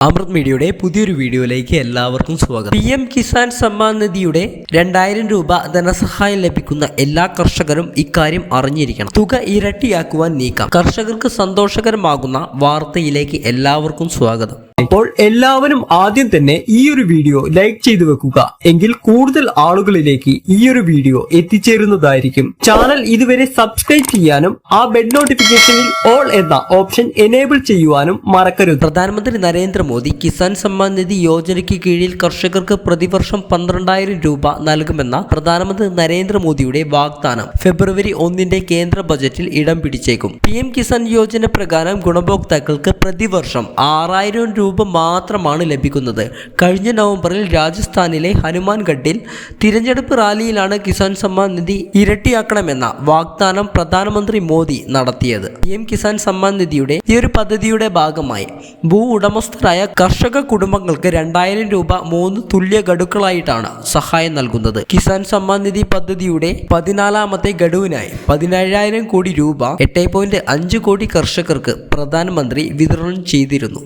അമൃത് മീഡിയയുടെ പുതിയൊരു വീഡിയോയിലേക്ക് എല്ലാവർക്കും സ്വാഗതം. PM കിസാൻ സമ്മാൻ നിധിയുടെ 2000 രൂപ ധനസഹായം ലഭിക്കുന്ന എല്ലാ കർഷകരും ഇക്കാര്യം അറിഞ്ഞിരിക്കണം. തുക ഇരട്ടിയാക്കുവാൻ നീക്കം. കർഷകർക്ക് സന്തോഷകരമാകുന്ന വാർത്തയിലേക്ക് എല്ലാവർക്കും സ്വാഗതം. അപ്പോൾ എല്ലാവരും ആദ്യം തന്നെ ഈ ഒരു വീഡിയോ ലൈക്ക് ചെയ്തു വെക്കുക. എങ്കിൽ കൂടുതൽ ആളുകളിലേക്ക് ഈ ഒരു വീഡിയോ എത്തിച്ചേരുന്നതായിരിക്കും. ചാനൽ ഇതുവരെ സബ്സ്ക്രൈബ് ചെയ്യാനും ആ ബെൽ നോട്ടിഫിക്കേഷനിൽ ഓൾ എന്ന ഓപ്ഷൻ എനേബിൾ ചെയ്യുവാനും മറക്കരുത്. പ്രധാനമന്ത്രി നരേന്ദ്രമോദി കിസാൻ സമ്മാൻ നിധി യോജനയ്ക്ക് കീഴിൽ കർഷകർക്ക് പ്രതിവർഷം 12,000 രൂപ നൽകുമെന്ന പ്രധാനമന്ത്രി നരേന്ദ്രമോദിയുടെ വാഗ്ദാനം ഫെബ്രുവരി 1 കേന്ദ്ര ബജറ്റിൽ ഇടം പിടിച്ചേക്കും. PM കിസാൻ യോജന പ്രകാരം ഗുണഭോക്താക്കൾക്ക് പ്രതിവർഷം 6,000 രൂപ മാത്രമാണ് ലഭിക്കുന്നത്. കഴിഞ്ഞ നവംബറിൽ രാജസ്ഥാനിലെ ഹനുമാൻഗഡിൽ തിരഞ്ഞെടുപ്പ് റാലിയിലാണ് കിസാൻ സമ്മാൻ നിധി ഇരട്ടിയാക്കണമെന്ന വാഗ്ദാനം പ്രധാനമന്ത്രി മോദി നടത്തിയത്. PM കിസാൻ സമ്മാൻ നിധിയുടെ ഈ ഒരു പദ്ധതിയുടെ ഭാഗമായി ഭൂ ഉടമസ്ഥരായ കർഷക കുടുംബങ്ങൾക്ക് 2,000 രൂപ 3 തുല്യ ഗഡുക്കളായിട്ടാണ് സഹായം നൽകുന്നത്. കിസാൻ സമ്മാൻ നിധി പദ്ധതിയുടെ 14ാമത്തെ ഗഡുവിനായി 17,000 കോടി രൂപ 8.5 കോടി കർഷകർക്ക് പ്രധാനമന്ത്രി വിതരണം ചെയ്തിരുന്നു.